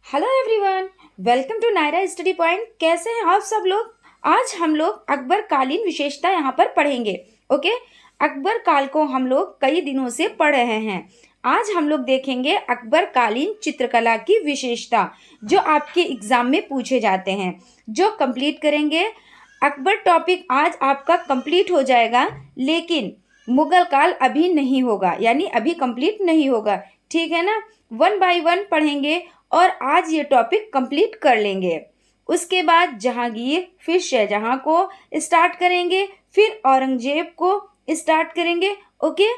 Hello everyone, welcome to Naira study point. कैसे हैं आप सब लोग। आज हम लोग अकबर कालीन विशेषता यहाँ पर पढ़ेंगे। ओके, अकबर काल को हम लोग कई दिनों से पढ़ रहे हैं। आज हम लोग देखेंगे अकबर कालीन चित्रकला की विशेषता जो आपके एग्जाम में पूछे जाते हैं, जो कंप्लीट करेंगे। अकबर टॉपिक आज आपका कंप्लीट हो जाएगा, लेकिन मुगल काल अभी नहीं होगा, यानी अभी कंप्लीट नहीं होगा। ठीक है ना, वन बाय वन पढ़ेंगे और आज ये टॉपिक कंप्लीट कर लेंगे। उसके बाद जहांगीर फिर शाहजहां को स्टार्ट करेंगे, फिर औरंगजेब को स्टार्ट करेंगे। ओके,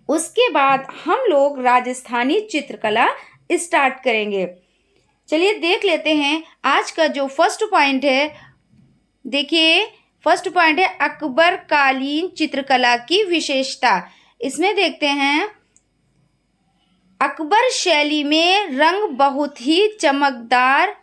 उसके बाद हम लोग राजस्थानी चित्रकला स्टार्ट करेंगे। चलिए देख लेते हैं आज का जो फर्स्ट पॉइंट है। देखिए, फर्स्ट पॉइंट है अकबर कालीन चित्रकला की विशेषता। इसमें देखते हैं, अकबर शैली में रंग बहुत ही चमकदार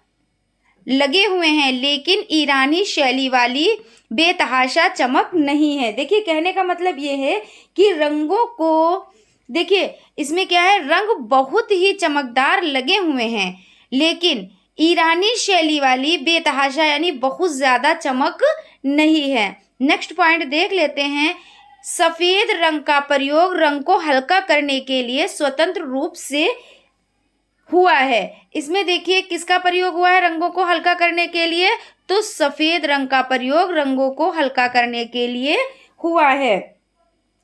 लगे हुए हैं, लेकिन ईरानी शैली वाली बेतहाशा चमक नहीं है। देखिए, कहने का मतलब ये है कि रंगों को देखिए, इसमें क्या है, रंग बहुत ही चमकदार लगे हुए हैं, लेकिन ईरानी शैली वाली बेतहाशा यानी बहुत ज्यादा चमक नहीं है। नेक्स्ट पॉइंट देख लेते हैं, सफेद रंग का प्रयोग रंग को हल्का करने के लिए स्वतंत्र रूप से हुआ है। इसमें देखिए किसका प्रयोग हुआ है रंगों को हल्का करने के लिए, तो सफेद रंग का प्रयोग रंगों को हल्का करने के लिए हुआ है।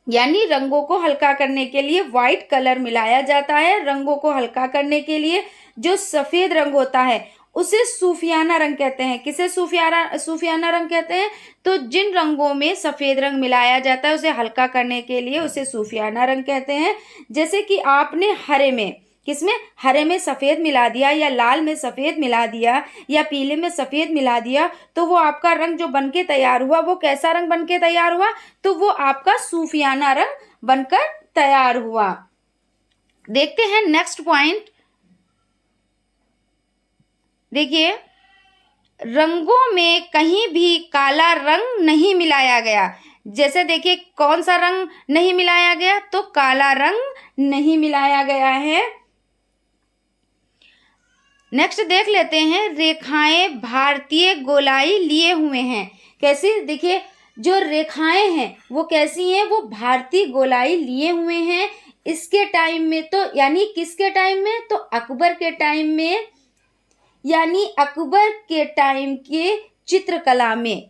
यानी रंगों को हल्का करने के लिए व्हाइट कलर मिलाया जाता है। रंगों को हल्का करने के लिए जो सफेद रंग होता है उसे सूफियाना रंग कहते हैं। किसे सूफियाना रंग कहते हैं? तो जिन रंगों में सफेद रंग मिलाया जाता है उसे हल्का करने के लिए उसे सूफियाना रंग कहते हैं। जैसे कि आपने हरे में, किसमें, हरे में सफेद मिला दिया, या लाल में सफेद मिला दिया, या पीले में सफेद मिला दिया, तो वो आपका रंग जो बनके तैयार हुआ वो कैसा रंग बनके तैयार हुआ? तो वो आपका सूफियाना रंग बनकर तैयार हुआ। देखते हैं नेक्स्ट पॉइंट। देखिए, रंगों में कहीं भी काला रंग नहीं मिलाया गया। जैसे देखिए, कौन सा रंग नहीं मिलाया गया? तो काला रंग नहीं मिलाया गया है। नेक्स्ट देख लेते हैं, रेखाएं भारतीय गोलाई लिए हुए हैं। कैसी? देखिए, जो रेखाएं हैं वो कैसी हैं? वो भारतीय गोलाई लिए हुए हैं। इसके टाइम में तो यानी किसके टाइम में? तो अकबर के टाइम में, यानी अकबर के टाइम के चित्रकला में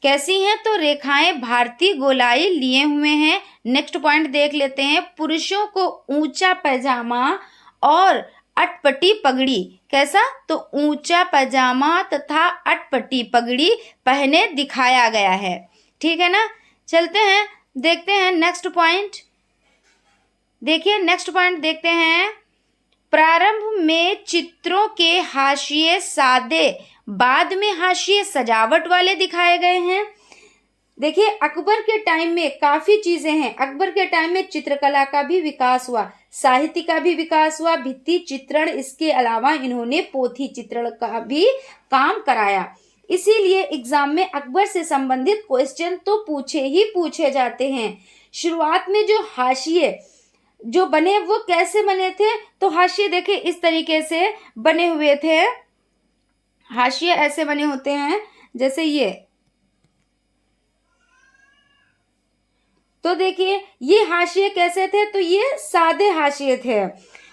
कैसी हैं? तो रेखाएं भारतीय गोलाई लिए हुए हैं। नेक्स्ट पॉइंट देख लेते हैं, पुरुषों को ऊंचा पैजामा और अटपटी पगड़ी। कैसा? तो ऊंचा पैजामा तथा अटपटी पगड़ी पहने दिखाया गया है। ठीक है ना, चलते हैं देखते हैं नेक्स्ट पॉइंट। देखिए, नेक्स्ट पॉइंट देखते हैं, प्रारंभ में चित्रों के हाशिए सादे, बाद में हाशिए सजावट वाले दिखाए गए हैं। देखिए, अकबर के टाइम में काफी चीजें हैं। अकबर के टाइम में चित्रकला का भी विकास हुआ, साहित्य का भी विकास हुआ, भित्ति चित्रण, इसके अलावा इन्होंने पोथी चित्रण का भी काम कराया। इसीलिए एग्जाम में अकबर से संबंधित क्वेश्चन तो पूछे जाते हैं। शुरुआत में जो हाशिए जो बने वो कैसे बने थे? तो हाशिए देखिए इस तरीके से बने हुए थे। हाशिए ऐसे बने होते हैं जैसे ये। तो देखिए, ये हाशिए कैसे थे? तो ये सादे हाशिए थे।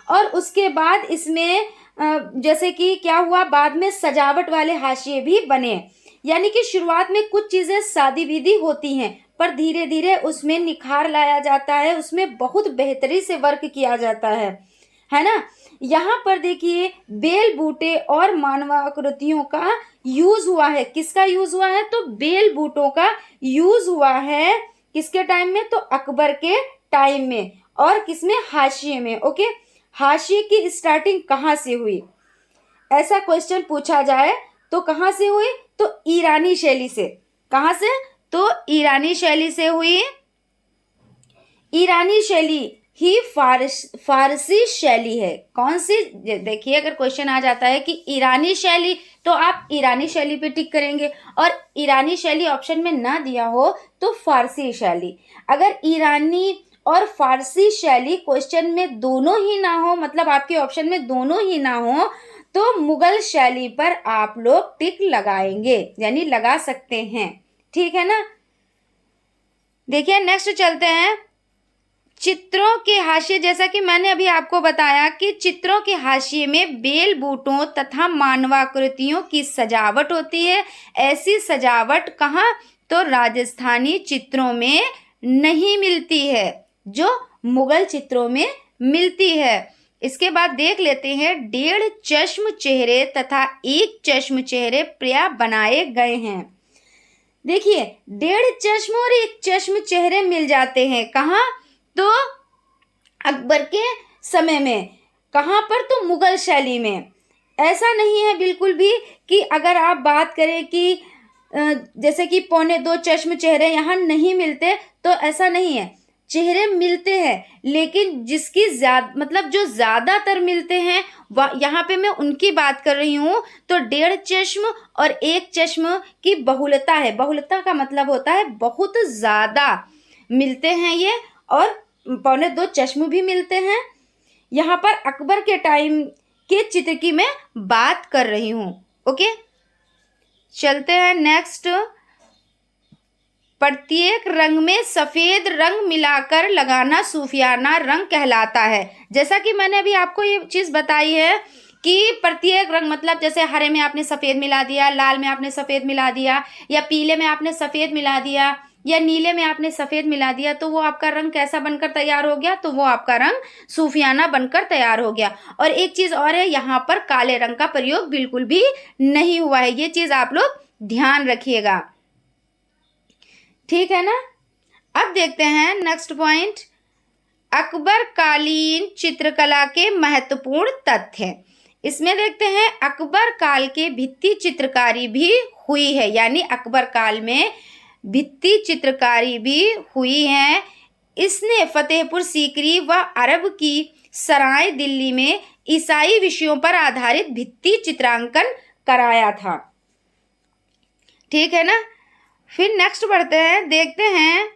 और उसके बाद इसमें जैसे कि क्या हुआ, बाद में सजावट वाले हाशिए भी बने। यानी कि शुरुआत में कुछ चीजें सादी विधि होती हैं, पर धीरे धीरे उसमें निखार लाया जाता है, उसमें बहुत बेहतरी से वर्क किया जाता है ना। यहाँ पर देखिए, बेल बूटे और मानवाकृतियों का यूज हुआ है। किसका यूज हुआ है? तो बेल बूटों का यूज हुआ है। किसके टाइम में? तो अकबर के टाइम में। और किसमें? हाशिए में। ओके, हाशिए की स्टार्टिंग कहाँ से हुई? ऐसा क्वेश्चन पूछा जाए तो कहाँ से हुई? तो ईरानी शैली से। कहाँ से? तो ईरानी शैली से हुई। ईरानी शैली ही फारसी शैली है। कौन सी? देखिए, अगर क्वेश्चन आ जाता है कि ईरानी शैली, तो आप ईरानी शैली पे टिक करेंगे, और ईरानी शैली ऑप्शन में ना दिया हो तो फारसी शैली। अगर ईरानी और फारसी शैली क्वेश्चन में दोनों ही ना हो, मतलब आपके ऑप्शन में दोनों ही ना हो, तो मुगल शैली पर आप लोग टिक लगाएंगे, यानी लगा सकते हैं। ठीक है ना। देखिए नेक्स्ट चलते हैं। चित्रों के हाशिए, जैसा कि मैंने अभी आपको बताया कि चित्रों के हाशिए में बेल बूटों तथा मानवाकृतियों की सजावट होती है। ऐसी सजावट कहाँ, तो राजस्थानी चित्रों में नहीं मिलती है, जो मुगल चित्रों में मिलती है। इसके बाद देख लेते हैं, 1.5 चश्म चेहरे तथा 1 चश्म चेहरे प्राय बनाए गए हैं। देखिए 1.5 चश्म और 1 चश्म चेहरे मिल जाते हैं कहाँ, तो अकबर के समय में। कहाँ पर, तो मुगल शैली में। ऐसा नहीं है बिल्कुल भी कि अगर आप बात करें कि जैसे कि 1.25 चश्म चेहरे यहाँ नहीं मिलते, तो ऐसा नहीं है, चेहरे मिलते हैं, लेकिन जिसकी मतलब जो ज्यादातर मिलते हैं यहाँ पे मैं उनकी बात कर रही हूँ। तो 1.5 चश्म और 1 चश्म की बहुलता है। बहुलता का मतलब होता है बहुत ज्यादा मिलते हैं ये, और 1.25 चश्म भी मिलते हैं। यहाँ पर अकबर के टाइम के चित्र की मैं बात कर रही हूँ। ओके, चलते हैं नेक्स्ट। प्रत्येक रंग में सफेद रंग मिलाकर लगाना सूफियाना रंग कहलाता है। जैसा कि मैंने अभी आपको ये चीज बताई है कि प्रत्येक रंग मतलब जैसे हरे में आपने सफेद मिला दिया, लाल में आपने सफेद मिला दिया, या पीले में आपने सफेद मिला दिया, या नीले में आपने सफेद मिला दिया, तो वो आपका रंग कैसा बनकर तैयार हो गया, तो वो आपका रंग सूफियाना बनकर तैयार हो गया। और एक चीज और है, यहाँ पर काले रंग का प्रयोग बिल्कुल भी नहीं हुआ है, ये चीज आप लोग ध्यान रखिएगा। ठीक है ना। अब देखते हैं नेक्स्ट पॉइंट, अकबर कालीन चित्रकला के महत्वपूर्ण तथ्य। इसमें देखते हैं अकबर काल के भित्ति चित्रकारी भी हुई है, यानी अकबर काल में भित्ति चित्रकारी भी हुई है। इसने फतेहपुर सीकरी व अरब की सराय दिल्ली में ईसाई विषयों पर आधारित भित्ति चित्रांकन कराया था। ठीक है ना। फिर नेक्स्ट बढ़ते हैं, देखते हैं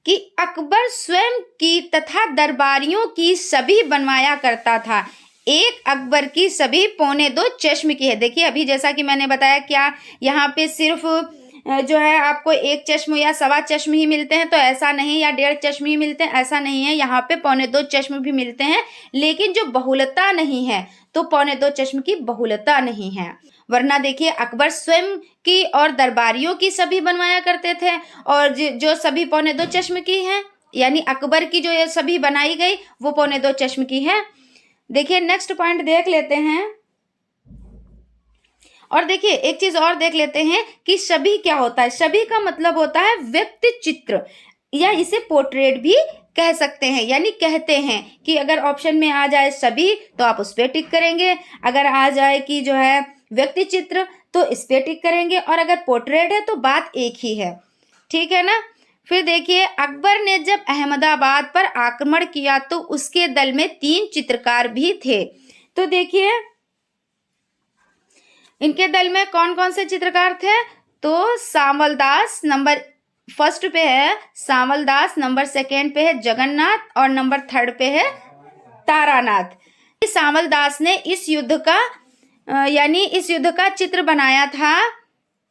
कि अकबर स्वयं की तथा दरबारियों की सभी बनवाया करता था। एक अकबर की सभी 1.25 चश्म की है। देखिए अभी जैसा कि मैंने बताया, क्या यहाँ पे सिर्फ जो है आपको 1 चश्म या 1.25 चश्म ही मिलते हैं, तो ऐसा नहीं, या 1.5 चश्म ही मिलते हैं, ऐसा नहीं है। यहाँ पे 1.25 चश्म भी मिलते हैं, लेकिन जो बहुलता नहीं है, तो 1.25 चश्म की बहुलता नहीं है। वरना देखिए अकबर स्वयं की और दरबारियों की सभी बनवाया करते थे, और जो सभी 1.25 चश्म की हैं, यानी अकबर की जो ये सभी बनाई गई वो 1.25 चश्म की है। देखिए नेक्स्ट पॉइंट देख लेते हैं, और देखिए एक चीज और देख लेते हैं कि सभी क्या होता है। सभी का मतलब होता है व्यक्ति चित्र, या इसे पोर्ट्रेट भी कह सकते हैं, यानी कहते हैं कि अगर ऑप्शन में आ जाए सभी तो आप उस पर टिक करेंगे, अगर आ जाए कि जो है व्यक्ति चित्र तो इस पे टिक करेंगे, और अगर पोर्ट्रेट है तो बात एक ही है। ठीक है ना। फिर देखिए अकबर ने जब अहमदाबाद पर आक्रमण किया तो उसके दल में 3 चित्रकार भी थे। तो देखिए इनके दल में कौन कौन से चित्रकार थे, तो सांवल दास नंबर 1 पे है, सांवल दास नंबर 2 पे है जगन्नाथ, और नंबर 3 पे है तारानाथ। सांवल दास ने इस युद्ध का यानी इस युद्ध का चित्र बनाया था।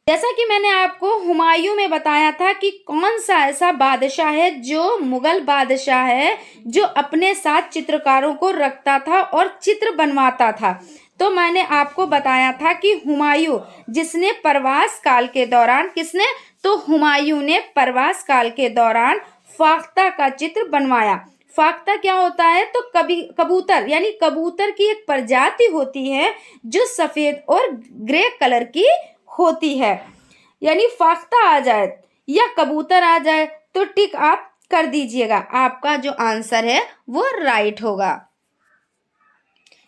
जैसा कि मैंने आपको हुमायूं में बताया था कि कौन सा ऐसा बादशाह है, जो मुगल बादशाह है, जो अपने साथ चित्रकारों को रखता था और चित्र बनवाता था। तो मैंने आपको बताया था कि हुमायूं, जिसने प्रवास काल के दौरान, किसने, तो हुमायूं ने प्रवास काल के दौरान फाख्ता का चित्र बनवाया। फाख्ता क्या होता है, तो कबूतर, यानी कबूतर की एक प्रजाति होती है जो सफेद और ग्रे कलर की होती है। यानी फाख्ता आ जाए या कबूतर आ जाए तो टिक आप कर दीजिएगा, आपका जो आंसर है वो राइट होगा।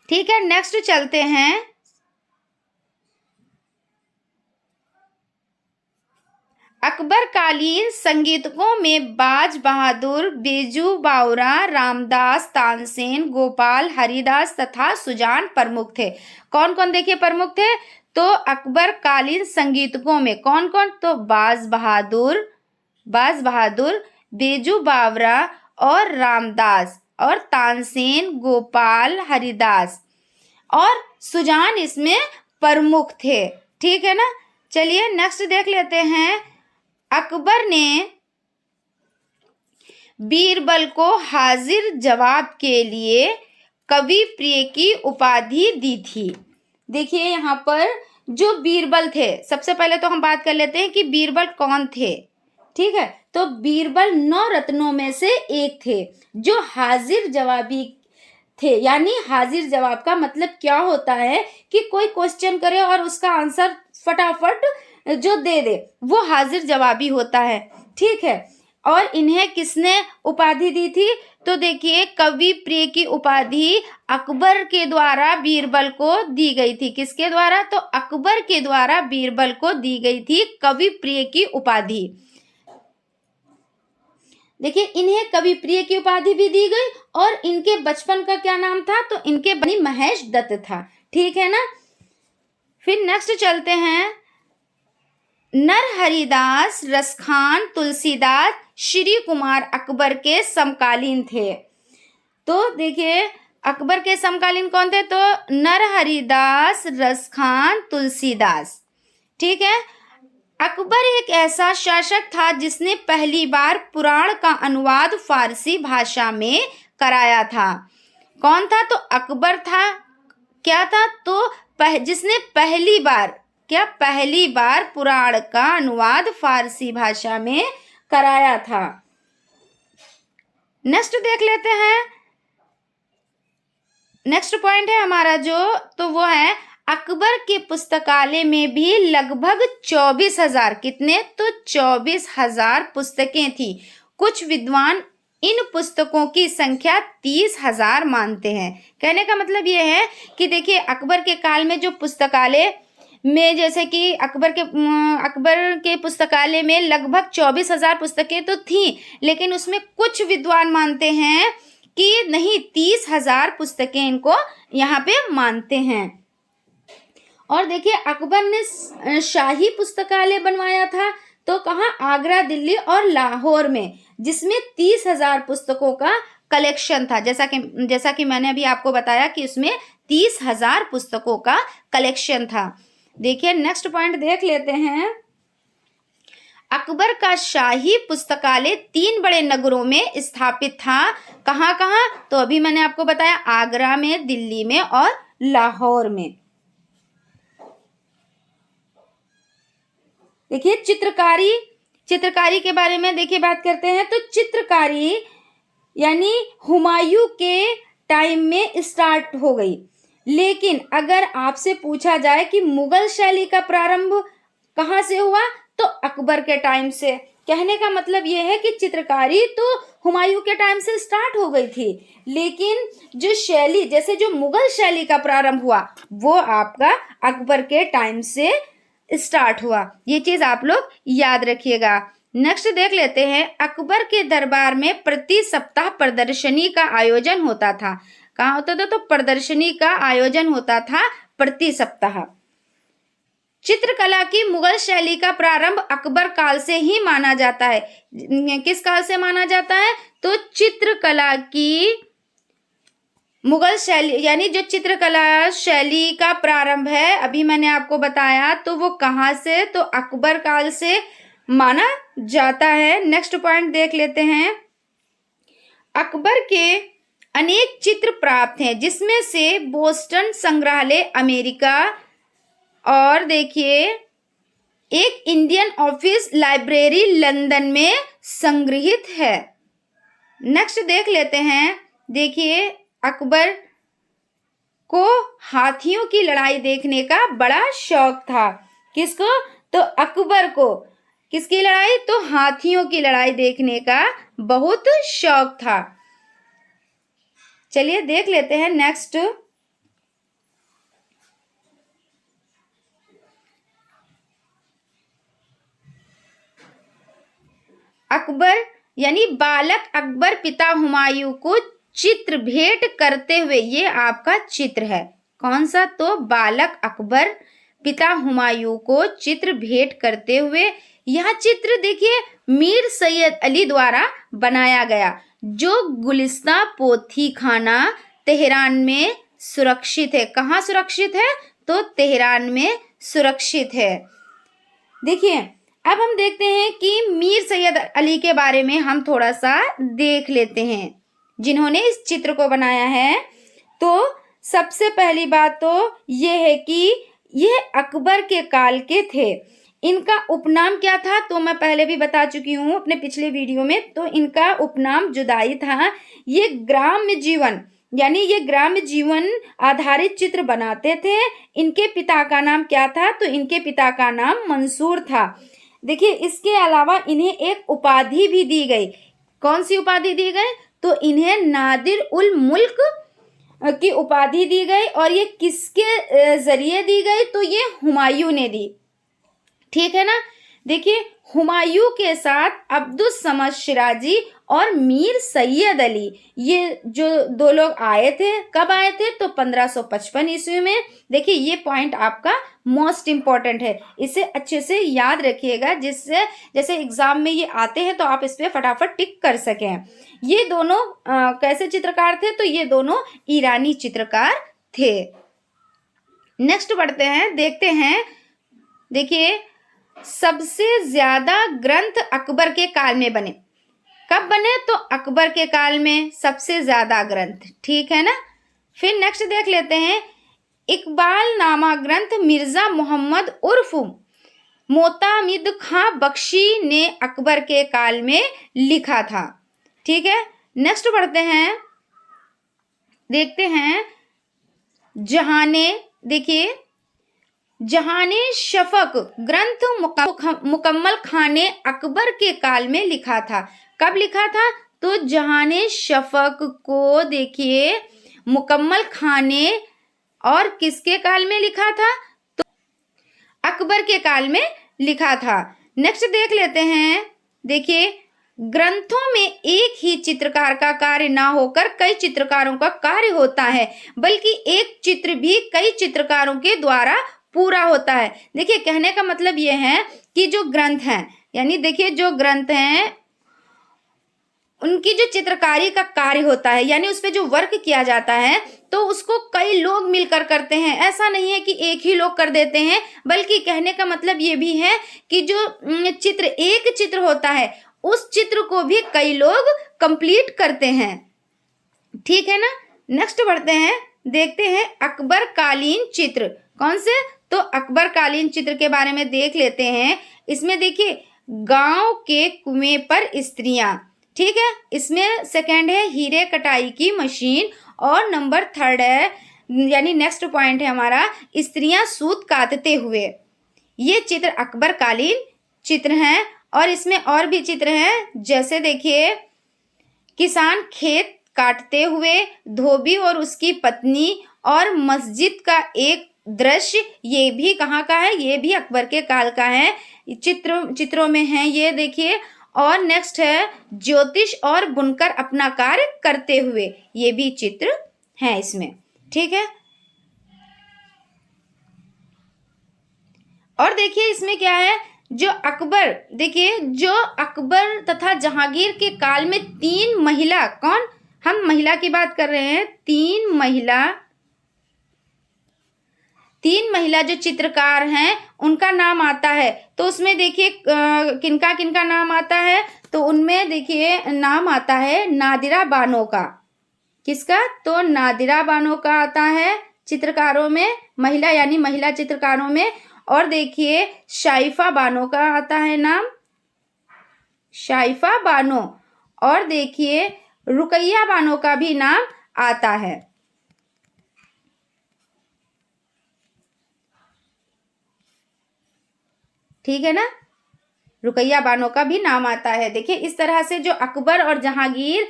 ठीक है, नेक्स्ट चलते हैं। अकबर कालीन संगीतकों में बाज बहादुर, बेजू बावरा, रामदास, तानसेन, गोपाल, हरिदास तथा सुजान प्रमुख थे। कौन कौन देखिए प्रमुख थे, तो अकबर कालीन संगीतकों में कौन कौन, तो बाज बहादुर, बेजू बावरा और रामदास और तानसेन, गोपाल, हरिदास और सुजान इसमें प्रमुख थे। ठीक है ना। चलिए नेक्स्ट देख लेते हैं। अकबर ने बीरबल को हाजिर जवाब के लिए कवि प्रिय की उपाधि दी थी। देखिए यहाँ पर जो बीरबल थे, सबसे पहले तो हम बात कर लेते हैं कि बीरबल कौन थे। ठीक है, तो बीरबल 9 रत्नों में से एक थे जो हाजिर जवाबी थे। यानी हाजिर जवाब का मतलब क्या होता है कि कोई क्वेश्चन करे और उसका आंसर फटाफट जो दे दे, वो हाजिर जवाबी होता है। ठीक है, और इन्हें किसने उपाधि दी थी? तो देखिए कवि प्रिय की उपाधि अकबर के द्वारा बीरबल को दी गई थी। किसके द्वारा? तो अकबर के द्वारा बीरबल को दी गई थी कवि प्रिय की उपाधि। देखिए इन्हें कवि प्रिय की उपाधि भी दी गई और इनके बचपन का क्या नाम था? तो इनके बनी महेश दत्त था। ठीक है ना। फिर नेक्स्ट चलते हैं। नरहरिदास, रसखान, तुलसीदास, श्री कुमार अकबर के समकालीन थे। तो देखिए अकबर के समकालीन कौन थे? तो नरहरिदास, रसखान, तुलसीदास। ठीक है। अकबर एक ऐसा शासक था जिसने पहली बार पुराण का अनुवाद फारसी भाषा में कराया था। कौन था? तो अकबर था। क्या था? तो जिसने पहली बार पुराण का अनुवाद फारसी भाषा में कराया था। नेक्स्ट देख लेते हैं। नेक्स्ट पॉइंट है हमारा जो, तो वो है अकबर के पुस्तकालय में भी लगभग 24,000 कितने? तो 24,000 पुस्तकें थी। कुछ विद्वान इन पुस्तकों की संख्या 30,000 मानते हैं। कहने का मतलब ये है कि देखिए अकबर के काल में जो पुस्तकालय में, जैसे कि अकबर के पुस्तकालय में लगभग 24,000 पुस्तकें तो थी, लेकिन उसमें कुछ विद्वान मानते हैं कि नहीं, 30,000 पुस्तकें इनको यहाँ पे मानते हैं। और देखिए अकबर ने शाही पुस्तकालय बनवाया था। तो कहाँ? आगरा, दिल्ली और लाहौर में, जिसमें 30,000 पुस्तकों का कलेक्शन था। जैसा कि मैंने अभी आपको बताया कि उसमें 30,000 पुस्तकों का कलेक्शन था। देखिए नेक्स्ट पॉइंट देख लेते हैं। अकबर का शाही पुस्तकालय 3 बड़े नगरों में स्थापित था। कहाँ कहाँ? तो अभी मैंने आपको बताया, आगरा में, दिल्ली में और लाहौर में। देखिए चित्रकारी के बारे में देखिए बात करते हैं। तो चित्रकारी यानी हुमायूं के टाइम में स्टार्ट हो गई। लेकिन अगर आपसे पूछा जाए कि मुगल शैली का प्रारंभ कहाँ से हुआ, तो अकबर के टाइम से। कहने का मतलब यह है कि चित्रकारी तो हुमायूं के टाइम से स्टार्ट हो गई थी, लेकिन जो शैली, जैसे जो मुगल शैली का प्रारंभ हुआ, वो आपका अकबर के टाइम से स्टार्ट हुआ। ये चीज आप लोग याद रखिएगा। नेक्स्ट देख लेते हैं। अकबर के दरबार में प्रति सप्ताह प्रदर्शनी का आयोजन होता था। कहाँ होता था? तो प्रदर्शनी का आयोजन होता था प्रति सप्ताह। चित्रकला की मुगल शैली का प्रारंभ अकबर काल से ही माना जाता है। किस काल से माना जाता है? तो चित्रकला की मुगल शैली, यानी जो चित्रकला शैली का प्रारंभ है, अभी मैंने आपको बताया, तो वो कहाँ से? तो अकबर काल से माना जाता है। नेक्स्ट पॉइंट देख लेते हैं। अकबर के अनेक चित्र प्राप्त हैं, जिसमें से बोस्टन संग्रहालय अमेरिका और देखिए एक इंडियन ऑफिस लाइब्रेरी लंदन में संग्रहित है। नेक्स्ट देख लेते हैं। देखिए अकबर को हाथियों की लड़ाई देखने का बड़ा शौक था। किसको? तो अकबर को किसकी लड़ाई? तो हाथियों की लड़ाई देखने का बहुत शौक था। चलिए देख लेते हैं नेक्स्ट। अकबर यानी बालक अकबर पिता हुमायूं को चित्र भेंट करते हुए, ये आपका चित्र है। कौन सा? तो बालक अकबर पिता हुमायूं को चित्र भेंट करते हुए। यह चित्र देखिए मीर सैयद अली द्वारा बनाया गया, जो गुलिस्तां पोथी खाना तेहरान में सुरक्षित है। कहाँ सुरक्षित है? तो तेहरान में सुरक्षित है। देखिए, अब हम देखते हैं कि मीर सैयद अली के बारे में हम थोड़ा सा देख लेते हैं, जिन्होंने इस चित्र को बनाया है। तो सबसे पहली बात तो ये है कि यह अकबर के काल के थे। इनका उपनाम क्या था? तो मैं पहले भी बता चुकी हूँ अपने पिछले वीडियो में। तो इनका उपनाम जुदाई था। ये ग्राम्य जीवन यानी ये ग्राम्य जीवन आधारित चित्र बनाते थे। इनके पिता का नाम क्या था? तो इनके पिता का नाम मंसूर था। देखिए, इसके अलावा इन्हें एक उपाधि भी दी गई। कौन सी उपाधि दी गई? तो इन्हें नादिर उल मुल्क की उपाधि दी गई। और ये किसके जरिए दी गई? तो ये हुमायूं ने दी। ठीक है ना। देखिए, हुमायूं के साथ अब्दुस समद शिराजी और मीर सैयद अली, ये जो दो लोग आए थे, कब आए थे? तो 1555 ईस्वी में। देखिए, ये पॉइंट आपका मोस्ट इम्पॉर्टेंट है, इसे अच्छे से याद रखिएगा, जिससे जैसे एग्जाम में ये आते हैं तो आप इस पे फटाफट टिक कर सकें। ये दोनों कैसे चित्रकार थे? तो ये दोनों ईरानी चित्रकार थे। नेक्स्ट बढ़ते हैं, देखते हैं। देखिए, सबसे ज्यादा ग्रंथ अकबर के काल में बने। कब बने? तो अकबर के काल में सबसे ज्यादा ग्रंथ। ठीक है ना। फिर नेक्स्ट देख लेते हैं, इकबाल नामा ग्रंथ मिर्जा मोहम्मद उर्फ मोतामिद खां बख्शी ने अकबर के काल में लिखा था। ठीक है। नेक्स्ट बढ़ते हैं, देखते हैं जहाने। देखिए, जहाने शफक ग्रंथ मुकम्मल खां ने अकबर के काल में लिखा था। कब लिखा था? तो जहाने शफक को देखिए मुकम्मल खां ने और किसके काल में लिखा था? तो अकबर के काल में लिखा था। नेक्स्ट देख लेते हैं। देखिए, ग्रंथों में एक ही चित्रकार का कार्य ना होकर कई चित्रकारों का कार्य होता है, बल्कि एक चित्र भी कई चित्रकारों के द्वारा पूरा होता है। देखिए, कहने का मतलब ये है कि जो ग्रंथ हैं, यानी देखिए जो ग्रंथ हैं उनकी जो चित्रकारी का कार्य होता है, यानी उस पे जो वर्क किया जाता है, तो उसको कई लोग मिलकर करते हैं। ऐसा नहीं है कि एक ही लोग कर देते हैं, बल्कि कहने का मतलब ये भी है कि जो चित्र एक चित्र होता है, उस चित्र को भी कई लोग कंप्लीट करते हैं। ठीक है ना। नेक्स्ट बढ़ते हैं, देखते हैं अकबर कालीन चित्र। कौन से? तो अकबर कालीन चित्र के बारे में देख लेते हैं। इसमें देखिए, गांव के कुएं पर स्त्रियां। ठीक है। इसमें सेकंड है हीरे कटाई की मशीन, और नंबर थर्ड है, यानी नेक्स्ट पॉइंट है हमारा, स्त्रियां सूत काटते हुए। ये चित्र अकबर कालीन चित्र हैं। और इसमें और भी चित्र हैं, जैसे देखिए किसान खेत काटते हुए, धोबी और उसकी पत्नी, और मस्जिद का एक दृश्य। ये भी कहाँ का है? ये भी अकबर के काल का है। चित्रों में है ये, देखिए। और नेक्स्ट है ज्योतिष और बुनकर अपना कार्य करते हुए। ये भी चित्र है इसमें। ठीक है। और देखिए इसमें क्या है, जो अकबर, देखिए जो अकबर तथा जहांगीर के काल में तीन महिला, कौन? हम महिला की बात कर रहे हैं। तीन महिला जो चित्रकार हैं उनका नाम आता है। तो उसमें देखिए किनका किनका नाम आता है? तो उनमें देखिए नाम आता है नादिरा बानो का। किसका? तो नादिरा बानो का आता है चित्रकारों में, महिला यानी महिला चित्रकारों में। और देखिए शाइफा बानो का आता है नाम, शाइफा बानो। और देखिए रुकैया बानो का भी नाम आता है। ठीक है ना। रुकैया बानो का भी नाम आता है। देखिए इस तरह से जो अकबर और जहांगीर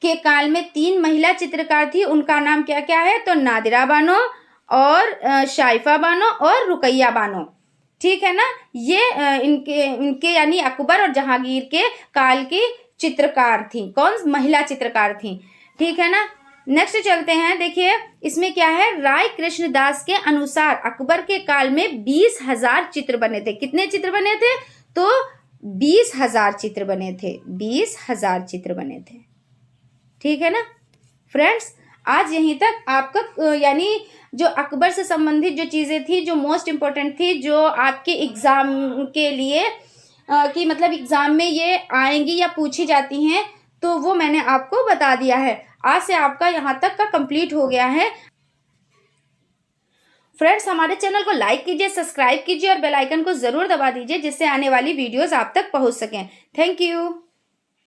के काल में तीन महिला चित्रकार थी, उनका नाम क्या क्या है? तो नादिरा बानो और शाइफा बानो और रुकैया बानो। ठीक है ना। ये इनके यानी अकबर और जहांगीर के काल की चित्रकार थी। कौन? महिला चित्रकार थी। ठीक है ना। नेक्स्ट चलते हैं। देखिए इसमें क्या है, राय कृष्णदास के अनुसार अकबर के काल में 20,000 चित्र बने थे। कितने चित्र बने थे? तो 20,000 चित्र बने थे। 20,000 चित्र बने थे। ठीक है ना फ्रेंड्स, आज यहीं तक आपका यानी जो अकबर से संबंधित जो चीज़ें थी, जो मोस्ट इम्पोर्टेंट थी, जो आपके एग्ज़ाम के लिए कि मतलब एग्ज़ाम में ये आएंगी या पूछी जाती हैं, तो वो मैंने आपको बता दिया है। आज से आपका यहाँ तक का कंप्लीट हो गया है। फ्रेंड्स, हमारे चैनल को लाइक कीजिए, सब्सक्राइब कीजिए और बेल आइकन को ज़रूर दबा दीजिए, जिससे आने वाली वीडियोस आप तक पहुँच सकें। Thank you.